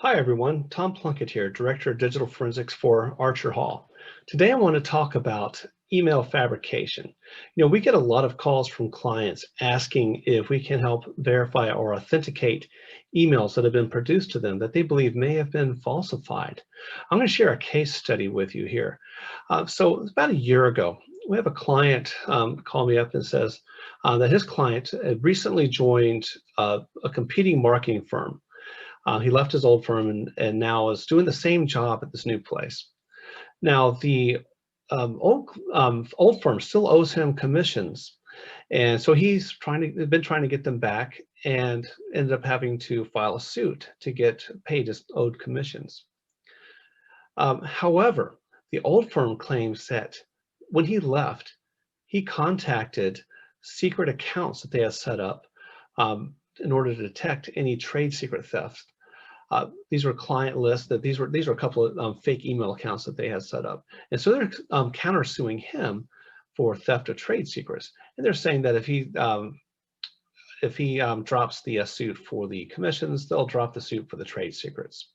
Hi everyone, Tom Plunkett here, Director of Digital Forensics for Archer Hall. Today I want to talk about email fabrication. We get a lot of calls from clients asking if we can help verify or authenticate emails that have been produced to them that they believe may have been falsified. I'm going to share a case study with you here. So about a year ago, we have a client call me up and says that his client had recently joined a competing marketing firm. He left his old firm and now is doing the same job at this new place. Now, the old firm still owes him commissions, and so he's been trying to get them back, and ended up having to file a suit to get paid his owed commissions. However, the old firm claims that when he left, he contacted secret accounts that they had set up in order to detect any trade secret theft. These were client lists these were a couple of fake email accounts that they had set up, and so they're countersuing him for theft of trade secrets. And they're saying that if he drops the suit for the commissions, they'll drop the suit for the trade secrets.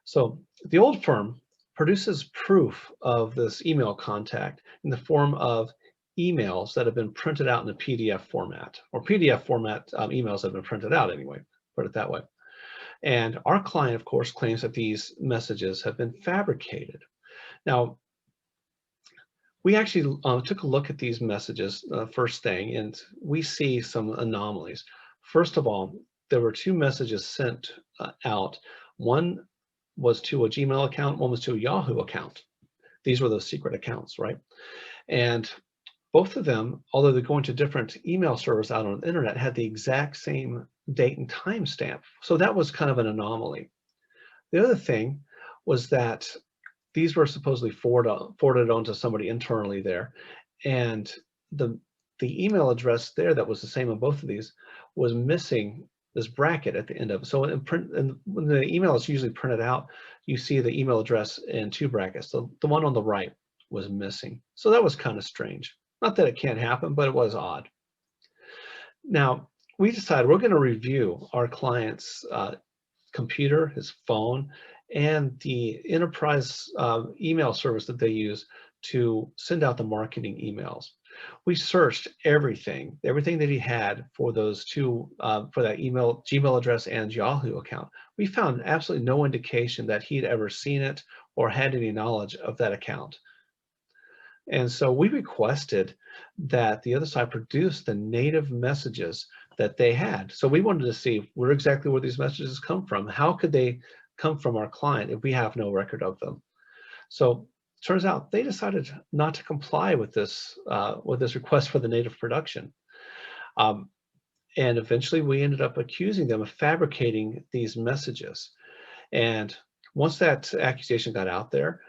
So the old firm produces proof of this email contact in the form of emails that have been printed out in a PDF format, or PDF format emails that have been printed out anyway, put it that way. And our client, of course, claims that these messages have been fabricated. Now, we actually took a look at these messages first thing, and we see some anomalies. First of all, there were two messages sent out. One was to a Gmail account, one was to a Yahoo account. These were those secret accounts, right? And both of them, although they're going to different email servers out on the internet, had the exact same date and time stamp. So that was kind of an anomaly. The other thing was that these were supposedly forwarded on to somebody internally there. And the email address there that was the same on both of these was missing this bracket at the end of it. So when the email is usually printed out, you see the email address in two brackets. So the one on the right was missing. So that was kind of strange. Not that it can't happen, but it was odd. Now, we decided we're going to review our client's computer, his phone, and the enterprise email service that they use to send out the marketing emails. We searched everything that he had for those two, for that Gmail address and Yahoo account. We found absolutely no indication that he'd ever seen it or had any knowledge of that account. And so we requested that the other side produce the native messages that they had. So we wanted to see where these messages come from. How could they come from our client if we have no record of them? So turns out they decided not to comply with this request for the native production. And eventually we ended up accusing them of fabricating these messages. And once that accusation got out there,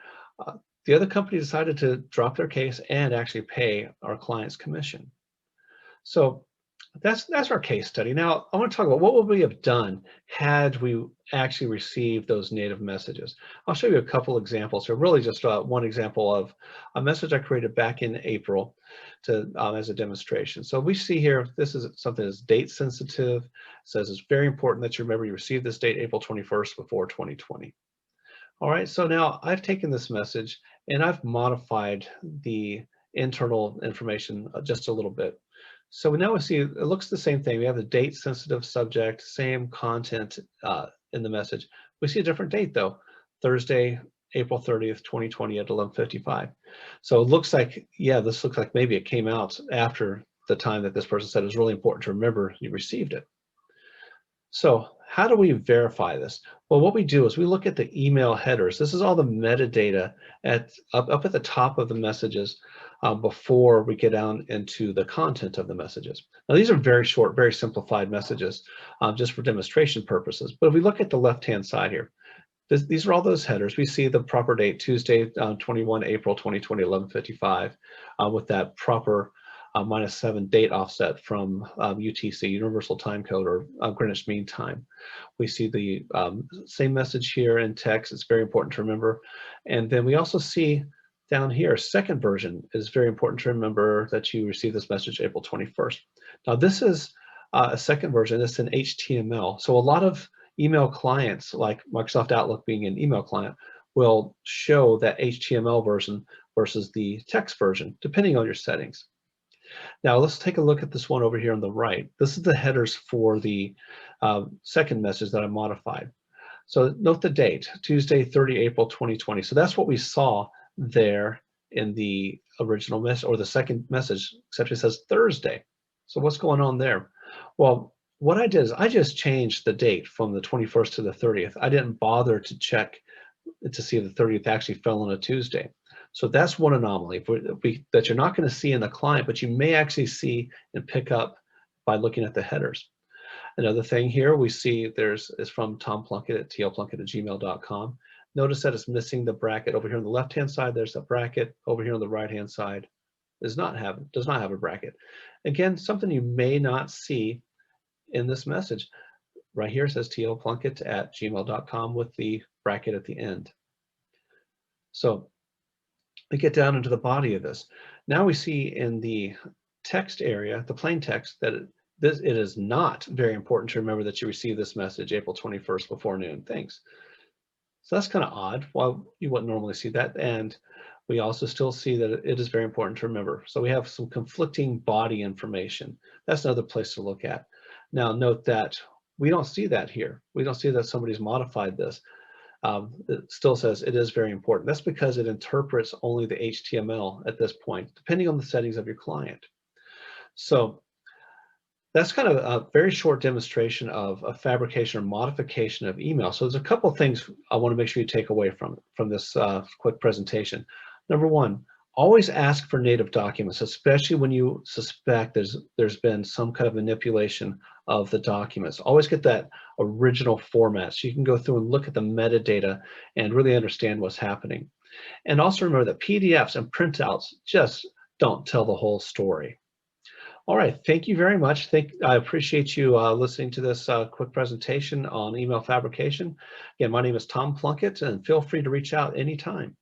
the other company decided to drop their case and actually pay our client's commission. So that's our case study. Now, I want to talk about what would we have done had we actually received those native messages. I'll show you a couple examples. So really just one example of a message I created back in April as a demonstration. So we see here, this is something that's date sensitive. It says it's very important that you remember you received this date April 21st before 2020. All right, so now I've taken this message and I've modified the internal information just a little bit. So now we see it looks the same thing. We have the date sensitive subject, same content in the message. We see a different date though, Thursday, April 30th, 2020 at 11:55. So it looks like, yeah, this looks like maybe it came out after the time that this person said it was really important to remember you received it. So how do we verify this? Well, what we do is we look at the email headers. This is all the metadata up at the top of the messages before we get down into the content of the messages. Now, these are very short, very simplified messages just for demonstration purposes. But if we look at the left-hand side here, these are all those headers. We see the proper date, Tuesday, 21 April 2020, 11:55, with that proper -7 date offset from UTC, Universal Time Code, or Greenwich Mean Time. We see the same message here in text. It's very important to remember. And then we also see down here, second version is very important to remember that you received this message April 21st. Now this is a second version. It's in HTML. So a lot of email clients like Microsoft Outlook being an email client will show that HTML version versus the text version, depending on your settings. Now let's take a look at this one over here on the right. This is the headers for the second message that I modified. So note the date, Tuesday, 30 April 2020. So that's what we saw there in the original message or the second message, except it says Thursday. So what's going on there? Well, what I did is I just changed the date from the 21st to the 30th. I didn't bother to check to see if the 30th actually fell on a Tuesday. So that's one anomaly that you're not going to see in the client, but you may actually see and pick up by looking at the headers. Another thing here we see is from Tom Plunkett at tplunkett@gmail.com. Notice that it's missing the bracket over here on the left-hand side. There's a bracket over here on the right-hand side. Does not have a bracket. Again, something you may not see in this message. Right here it says tplunkett@gmail.com with the bracket at the end. So we get down into the body of this. Now we see in the text area, the plain text, that it is not very important to remember that you received this message April 21st before noon. Thanks. So that's kind of odd. Well, you wouldn't normally see that. And we also still see that it is very important to remember. So we have some conflicting body information. That's another place to look at. Now note that we don't see that here. We don't see that somebody's modified this. It still says it is very important. That's because it interprets only the HTML at this point, depending on the settings of your client. So that's kind of a very short demonstration of a fabrication or modification of email. So there's a couple of things I want to make sure you take away from this quick presentation. Number one, always ask for native documents, especially when you suspect there's been some kind of manipulation of the documents. Always get that original format so you can go through and look at the metadata and really understand what's happening. And also remember that PDFs and printouts just don't tell the whole story. All right, thank you very much. I appreciate you listening to this quick presentation on email fabrication. Again, my name is Tom Plunkett, and feel free to reach out anytime.